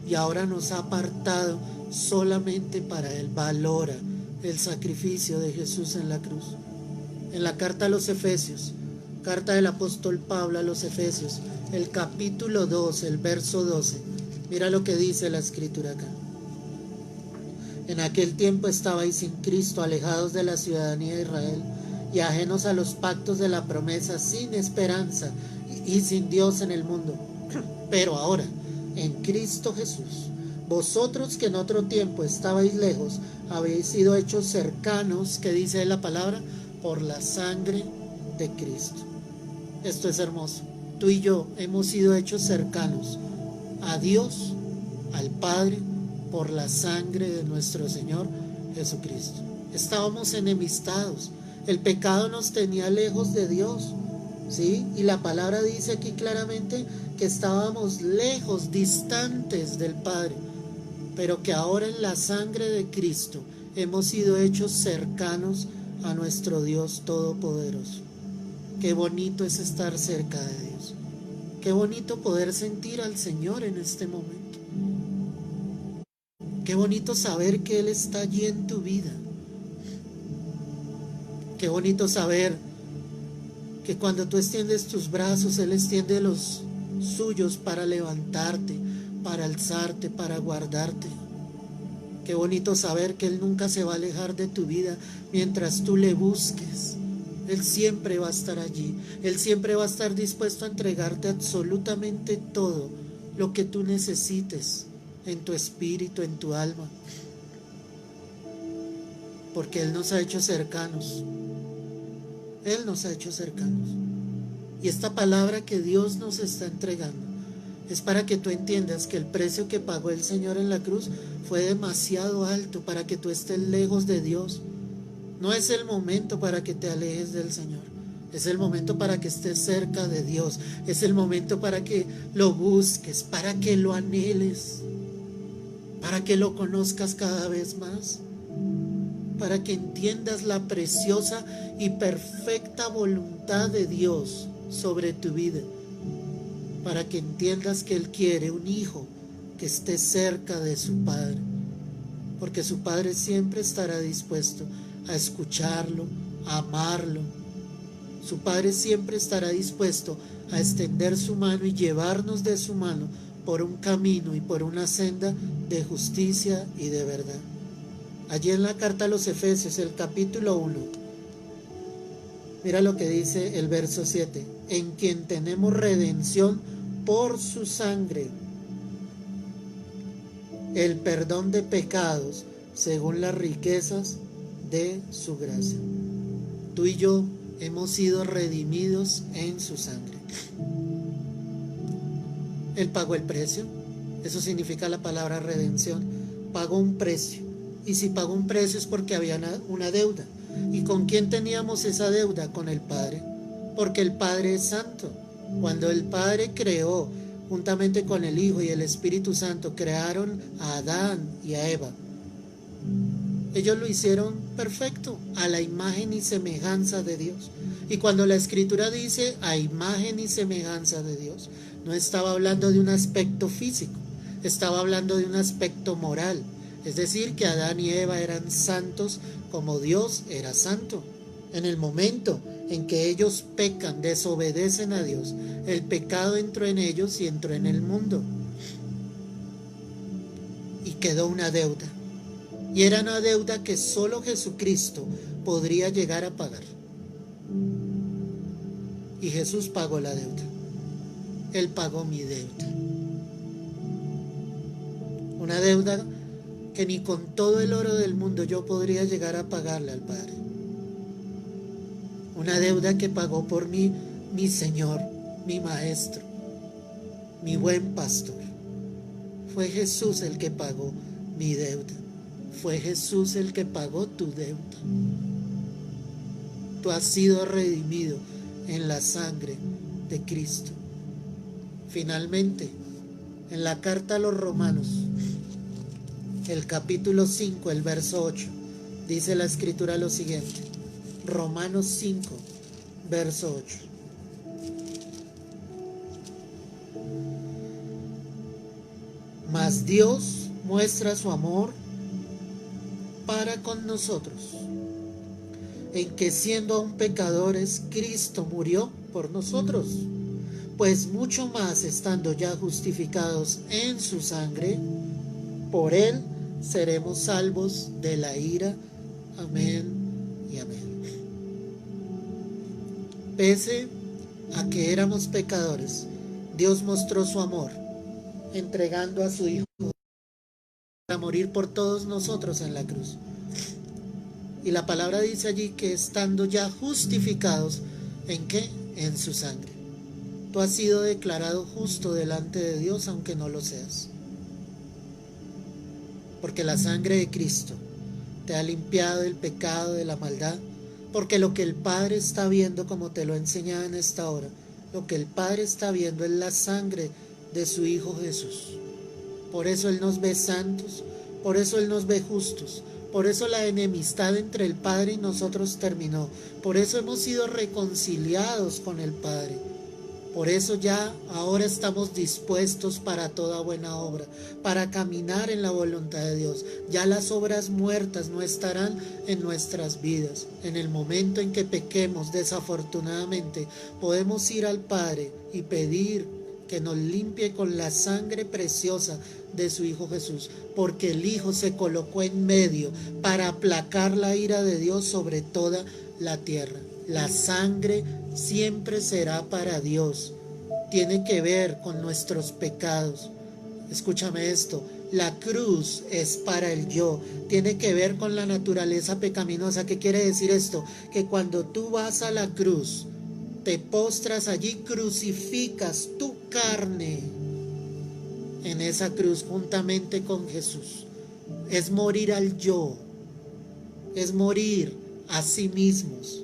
y ahora nos ha apartado solamente para Él. Valora el sacrificio de Jesús en la cruz. En la carta a los Efesios, carta del apóstol Pablo a los Efesios, el capítulo 2, el verso 12, mira lo que dice la Escritura acá. En aquel tiempo estabais sin Cristo, alejados de la ciudadanía de Israel y ajenos a los pactos de la promesa, sin esperanza y sin Dios en el mundo. Pero ahora, en Cristo Jesús, Vosotros que en otro tiempo estabais lejos, habéis sido hechos cercanos, que dice la palabra, por la sangre de Cristo. Esto es hermoso. Tú y yo hemos sido hechos cercanos a Dios, al Padre, por la sangre de nuestro Señor Jesucristo. Estábamos enemistados. El pecado nos tenía lejos de Dios, ¿sí? Y la palabra dice aquí claramente que estábamos lejos, distantes del Padre, pero que ahora en la sangre de Cristo hemos sido hechos cercanos a nuestro Dios Todopoderoso. Qué bonito es estar cerca de Dios. Qué bonito poder sentir al Señor en este momento. Qué bonito saber que Él está allí en tu vida. Qué bonito saber que cuando tú extiendes tus brazos, Él extiende los suyos para levantarte, para alzarte, para guardarte. Qué bonito saber que Él nunca se va a alejar de tu vida mientras tú le busques. Él siempre va a estar allí. Él siempre va a estar dispuesto a entregarte absolutamente todo lo que tú necesites en tu espíritu, en tu alma. Porque Él nos ha hecho cercanos. Él nos ha hecho cercanos. Y esta palabra que Dios nos está entregando es para que tú entiendas que el precio que pagó el Señor en la cruz fue demasiado alto para que tú estés lejos de Dios. No es el momento para que te alejes del Señor. Es el momento para que estés cerca de Dios. Es el momento para que lo busques, para que lo anheles, para que lo conozcas cada vez más, para que entiendas la preciosa y perfecta voluntad de Dios sobre tu vida, para que entiendas que Él quiere un hijo que esté cerca de su Padre, porque su Padre siempre estará dispuesto a escucharlo, a amarlo. Su Padre siempre estará dispuesto a extender su mano y llevarnos de su mano por un camino y por una senda de justicia y de verdad. Allí en la carta a los Efesios, el capítulo 1, mira lo que dice el verso 7, en quien tenemos redención por su sangre, el perdón de pecados según las riquezas de su gracia. Tú y yo hemos sido redimidos en su sangre. Él pagó el precio. Eso significa la palabra redención. Pagó un precio. Y si pagó un precio es porque había una deuda. ¿Y con quién teníamos esa deuda? Con el Padre. Porque el Padre es santo. Cuando el Padre creó, juntamente con el Hijo y el Espíritu Santo, crearon a Adán y a Eva, ellos lo hicieron perfecto, a la imagen y semejanza de Dios. Y cuando la Escritura dice a imagen y semejanza de Dios, no estaba hablando de un aspecto físico, estaba hablando de un aspecto moral. Es decir, que Adán y Eva eran santos como Dios era santo. En el momento en que ellos pecan, desobedecen a Dios, el pecado entró en ellos y entró en el mundo. Y quedó una deuda. Y era una deuda que solo Jesucristo podría llegar a pagar. Y Jesús pagó la deuda. Él pagó mi deuda. Una deuda que ni con todo el oro del mundo yo podría llegar a pagarle al Padre. Una deuda que pagó por mí mi Señor, mi Maestro, mi buen pastor. Fue Jesús el que pagó mi deuda. Fue Jesús el que pagó tu deuda. Tú has sido redimido en la sangre de Cristo. Finalmente, en la carta a los Romanos, el capítulo 5, el verso 8, dice la Escritura lo siguiente. Romanos 5, verso 8. Mas Dios muestra su amor para con nosotros, en que siendo aún pecadores, Cristo murió por nosotros. Pues mucho más estando ya justificados en su sangre, por Él seremos salvos de la ira. Amén y amén. Pese a que éramos pecadores, Dios mostró su amor entregando a su Hijo morir por todos nosotros en la cruz. Y la palabra dice allí que estando ya justificados, ¿en qué? En su sangre. Tú has sido declarado justo delante de Dios, aunque no lo seas. Porque la sangre de Cristo te ha limpiado del pecado, de la maldad. Porque lo que el Padre está viendo, como te lo he enseñado en esta hora, lo que el Padre está viendo es la sangre de su Hijo Jesús. Por eso Él nos ve santos, por eso Él nos ve justos, por eso la enemistad entre el Padre y nosotros terminó, por eso hemos sido reconciliados con el Padre, por eso ya ahora estamos dispuestos para toda buena obra, para caminar en la voluntad de Dios. Ya las obras muertas no estarán en nuestras vidas. En el momento en que pequemos, desafortunadamente, podemos ir al Padre y pedir que nos limpie con la sangre preciosa de su Hijo Jesús, porque el Hijo se colocó en medio para aplacar la ira de Dios sobre toda la tierra. La sangre siempre será para Dios. Tiene que ver con nuestros pecados. Escúchame esto, la cruz es para el yo, tiene que ver con la naturaleza pecaminosa. ¿Qué quiere decir esto? Que cuando tú vas a la cruz, te postras allí, crucificas tu carne en esa cruz juntamente con Jesús. Es morir al yo, es morir a sí mismos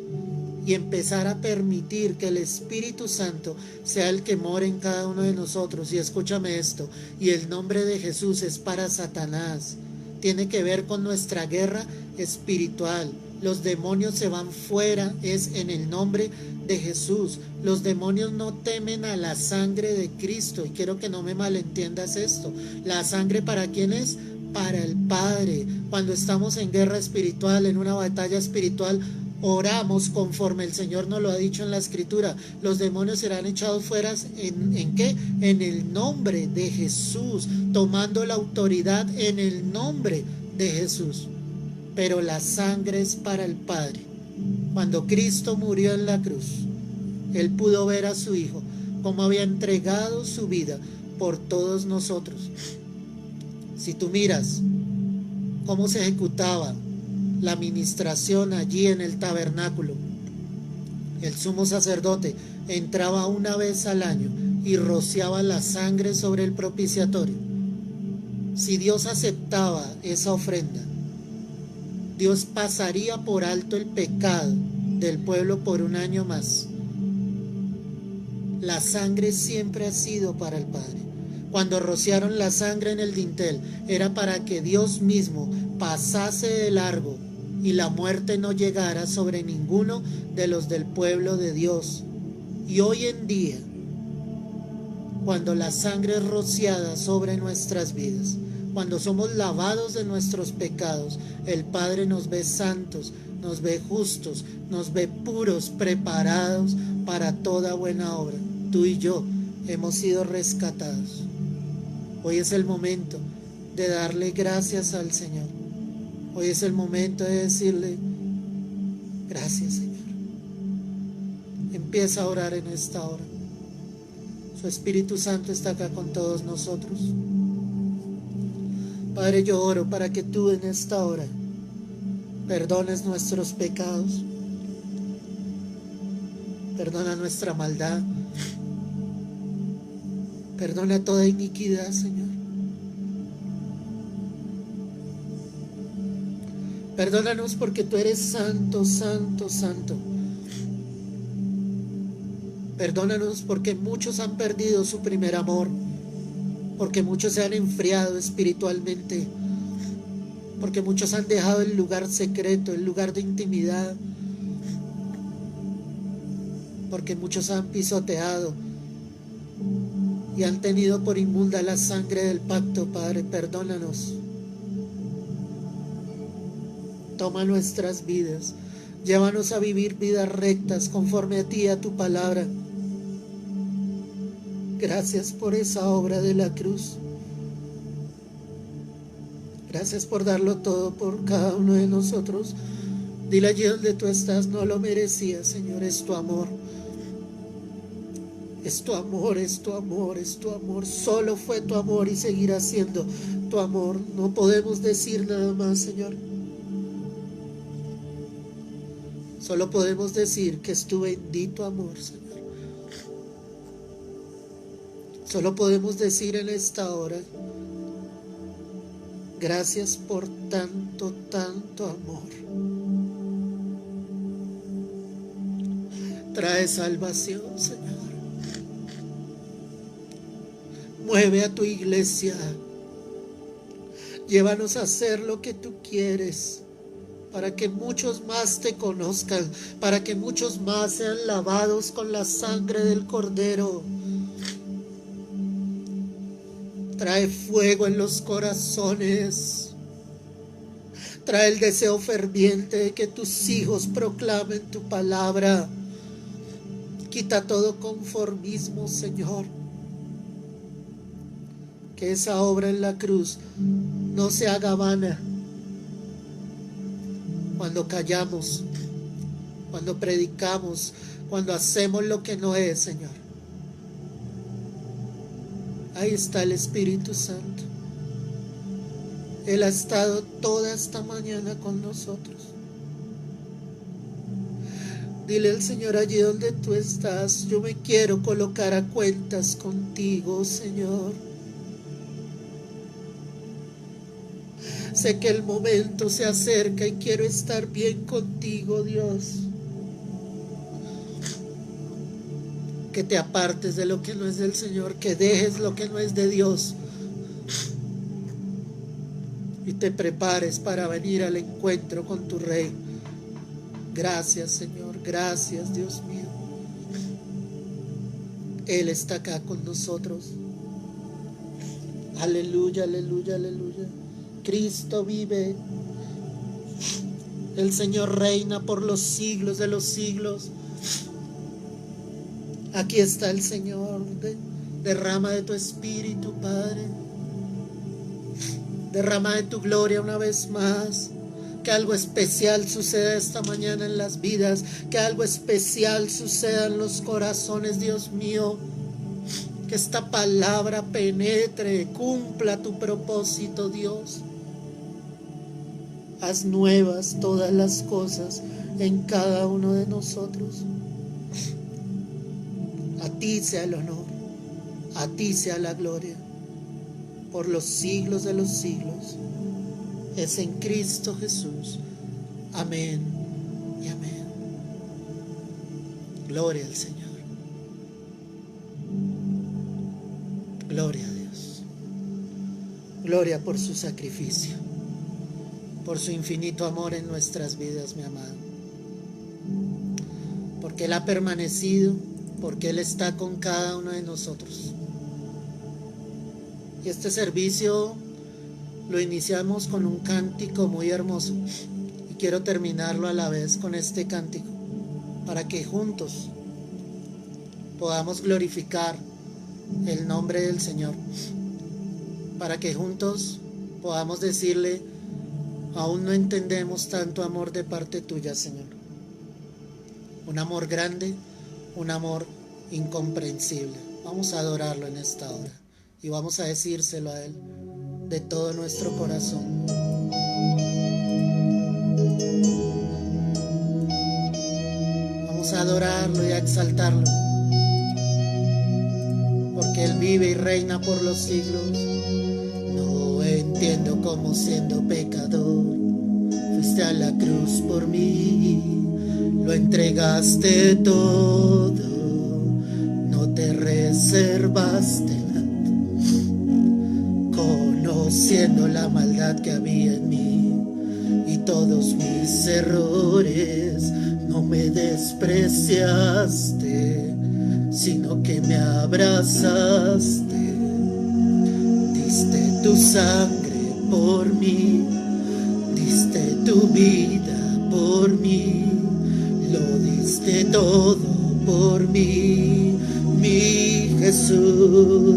y empezar a permitir que el Espíritu Santo sea el que more en cada uno de nosotros. Y escúchame esto, y el nombre de Jesús es para Satanás, tiene que ver con nuestra guerra espiritual. Los demonios se van fuera, es en el nombre de Jesús. Los demonios no temen a la sangre de Cristo, y quiero que no me malentiendas esto. ¿La sangre para quién es? Para el Padre. Cuando estamos en guerra espiritual, en una batalla espiritual, oramos conforme el Señor nos lo ha dicho en la Escritura. Los demonios serán echados fuera ¿en qué? En el nombre de Jesús, tomando la autoridad en el nombre de Jesús. Pero la sangre es para el Padre. Cuando Cristo murió en la cruz, Él pudo ver a su Hijo como había entregado su vida por todos nosotros. Si tú miras cómo se ejecutaba la ministración allí en el tabernáculo, el sumo sacerdote entraba una vez al año y rociaba la sangre sobre el propiciatorio. Si Dios aceptaba esa ofrenda, Dios pasaría por alto el pecado del pueblo por un año más. La sangre siempre ha sido para el Padre. Cuando rociaron la sangre en el dintel, era para que Dios mismo pasase de largo y la muerte no llegara sobre ninguno de los del pueblo de Dios. Y hoy en día, cuando la sangre es rociada sobre nuestras vidas, cuando somos lavados de nuestros pecados, el Padre nos ve santos, nos ve justos, nos ve puros, preparados para toda buena obra. Tú y yo hemos sido rescatados. Hoy es el momento de darle gracias al Señor. Hoy es el momento de decirle, gracias, Señor. Empieza a orar en esta hora. Su Espíritu Santo está acá con todos nosotros. Padre, yo oro para que tú en esta hora perdones nuestros pecados, perdona nuestra maldad, perdona toda iniquidad, Señor. Perdónanos porque tú eres santo, santo, santo. Perdónanos porque muchos han perdido su primer amor, porque muchos se han enfriado espiritualmente, porque muchos han dejado el lugar secreto, el lugar de intimidad, porque muchos han pisoteado y han tenido por inmunda la sangre del pacto. Padre, perdónanos. Toma nuestras vidas, llévanos a vivir vidas rectas conforme a ti y a tu palabra. Gracias por esa obra de la cruz. Gracias por darlo todo por cada uno de nosotros. Dile allí donde tú estás, no lo merecías, Señor, es tu amor. Es tu amor, es tu amor, es tu amor. Solo fue tu amor y seguirá siendo tu amor. No podemos decir nada más, Señor. Solo podemos decir que es tu bendito amor, Señor. Solo podemos decir en esta hora, gracias por tanto, tanto amor. Trae salvación, Señor. Mueve a tu iglesia. Llévanos a hacer lo que tú quieres, para que muchos más te conozcan, para que muchos más sean lavados con la sangre del Cordero. Trae fuego en los corazones. Trae el deseo ferviente de que tus hijos proclamen tu palabra. Quita todo conformismo, Señor. Que esa obra en la cruz no se haga vana. Cuando callamos, cuando predicamos, cuando hacemos lo que no es, Señor. Ahí está el Espíritu Santo. Él ha estado toda esta mañana con nosotros. Dile al Señor allí donde tú estás, yo me quiero colocar a cuentas contigo, Señor. Sé que el momento se acerca y quiero estar bien contigo, Dios. Que te apartes de lo que no es del Señor, que dejes lo que no es de Dios y te prepares para venir al encuentro con tu Rey. Gracias, Señor, gracias, Dios mío. Él está acá con nosotros. Aleluya, aleluya, aleluya. Cristo vive. El Señor reina por los siglos de los siglos. Aquí está el Señor. Derrama de tu Espíritu, Padre. Derrama de tu gloria una vez más. Que algo especial suceda esta mañana en las vidas. Que algo especial suceda en los corazones, Dios mío. Que esta palabra penetre, cumpla tu propósito, Dios. Haz nuevas todas las cosas en cada uno de nosotros. A ti sea el honor, a ti sea la gloria, por los siglos de los siglos. Es en Cristo Jesús. Amén y amén. Gloria al Señor. Gloria a Dios. Gloria por su sacrificio, por su infinito amor en nuestras vidas, mi amado. Porque Él ha permanecido, porque Él está con cada uno de nosotros. Y este servicio lo iniciamos con un cántico muy hermoso. Y quiero terminarlo a la vez con este cántico, para que juntos podamos glorificar el nombre del Señor. Para que juntos podamos decirle: aún no entendemos tanto amor de parte tuya, Señor. Un amor grande, un amor incomprensible. Vamos a adorarlo en esta hora y vamos a decírselo a Él de todo nuestro corazón. Vamos a adorarlo y a exaltarlo, porque Él vive y reina por los siglos. No entiendo cómo, siendo pecador, fuiste a la cruz por mí. Lo entregaste todo, no te reservaste nada, conociendo la maldad que había en mí y todos mis errores. No me despreciaste, sino que me abrazaste. Diste tu sangre por mí, diste tu vida por mí. Lo diste todo por mí, mi Jesús.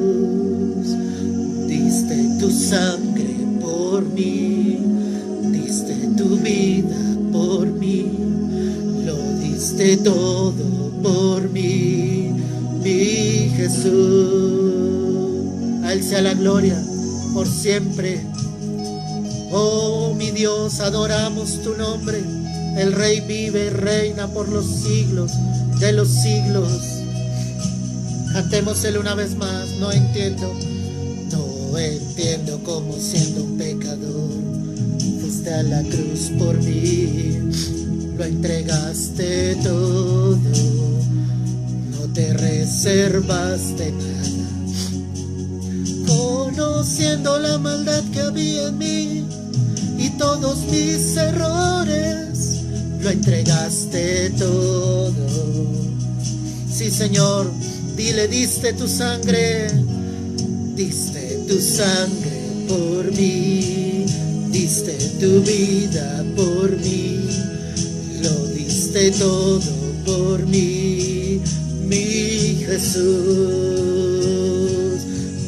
Diste tu sangre por mí, diste tu vida por mí. Lo diste todo por mí, mi sea la gloria por siempre. Oh mi Dios, adoramos tu nombre. El Rey vive y reina por los siglos de los siglos. Cantémoselo una vez más. No entiendo cómo siendo un pecador fuiste a la cruz por mí, lo entregaste todo, no te reservaste nada, conociendo la maldad que había en mí y todos mis errores, lo entregaste todo. Sí, Señor, dile, diste tu sangre por mí, diste tu vida por mí, lo diste todo por mí, mi Jesús,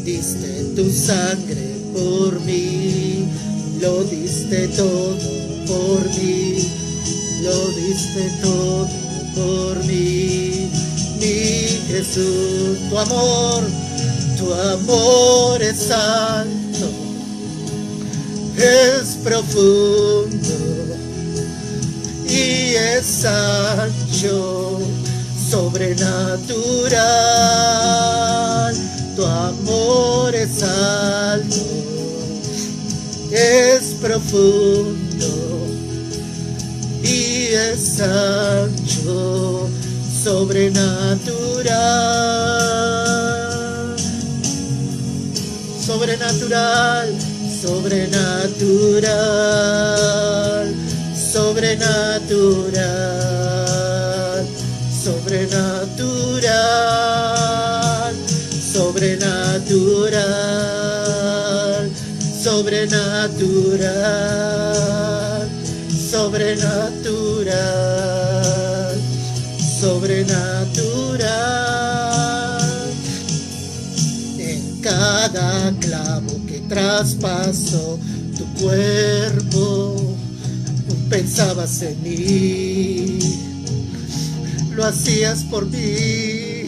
diste tu sangre por mí, lo diste todo por mí, lo diste todo por mí, mi Jesús. Tu amor es alto, es profundo y es ancho, sobrenatural. Tu amor es alto, es profundo y es ancho, sobrenatural. Sobrenatural, sobrenatural, sobrenatural, sobrenatural, sobrenatural, sobrenatural, sobrenatural, sobrenatural. En cada clavo que traspasó tu cuerpo, pensabas en mí, lo hacías por mí,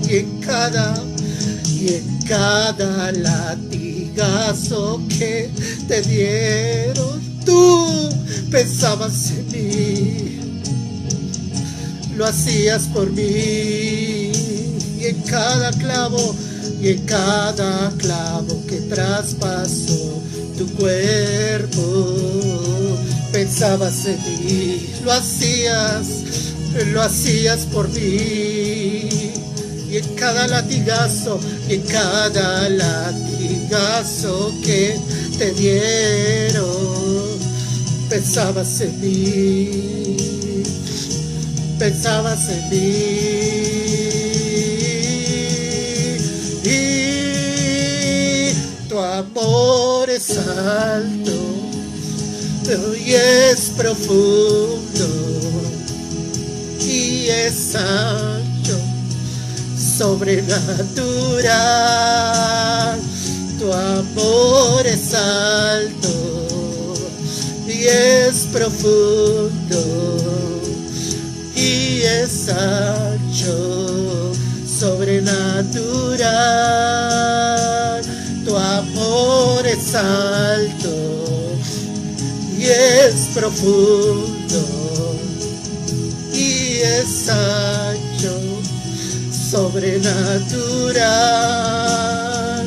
y en cada latigazo que te dieron, tú pensabas en mí, lo hacías por mí, y en cada clavo que traspasó tu cuerpo, pensabas en mí, lo hacías por mí, y en cada latigazo que te dieron, pensabas en mí, pensabas en mí. Tu amor es alto y es profundo y es ancho, sobrenatural. Tu amor es alto y es profundo y es ancho, sobrenatural. Tu amor es alto y es profundo y es ancho, sobrenatural.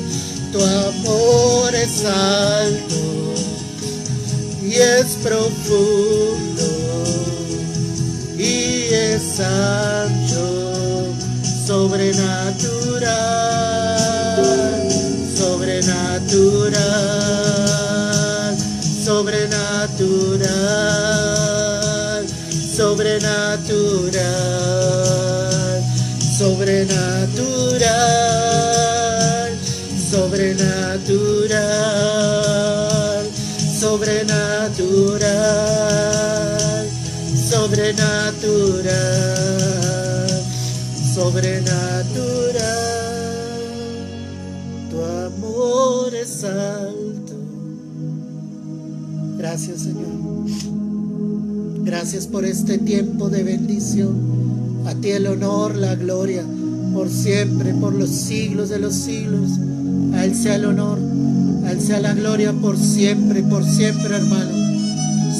Tu amor es alto y es profundo y es ancho, sobrenatural, sobrenatural, sobrenatural, sobrenatural, sobrenatural, sobrenatural, sobrenatural, sobrenatural, sobrenatural. Tu amor es alto. Gracias, Señor. Gracias por este tiempo de bendición. A ti el honor, la gloria, por siempre, por los siglos de los siglos. A Él sea el honor, a Él sea la gloria por siempre, hermano.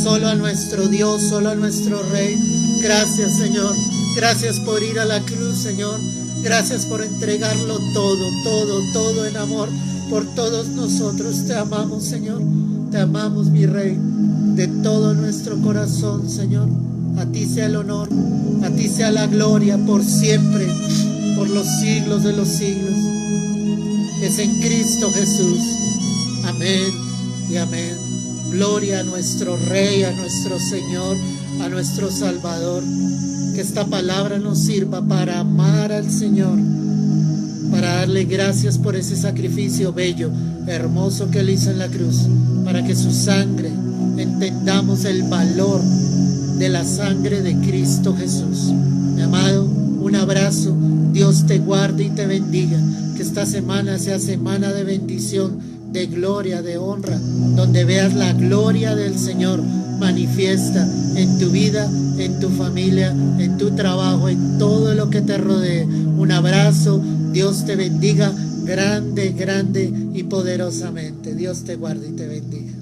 Solo a nuestro Dios, solo a nuestro Rey. Gracias, Señor. Gracias por ir a la cruz, Señor. Gracias por entregarlo todo en amor por todos nosotros. Te amamos, Señor. Te amamos, mi Rey, de todo nuestro corazón, Señor. A ti sea el honor, a ti sea la gloria por siempre, por los siglos de los siglos. Es en Cristo Jesús. Amén y amén. Gloria a nuestro Rey, a nuestro Señor, a nuestro Salvador. Que esta palabra nos sirva para amar al Señor, para darle gracias por ese sacrificio bello, hermoso que Él hizo en la cruz, para que su sangre, entendamos el valor de la sangre de Cristo Jesús. Mi amado, un abrazo. Dios te guarde y te bendiga. Que esta semana sea semana de bendición, de gloria, de honra, donde veas la gloria del Señor manifiesta en tu vida, en tu familia, en tu trabajo, en todo lo que te rodee. Un abrazo. Dios te bendiga grande y poderosamente. Dios te guarde y te bendiga.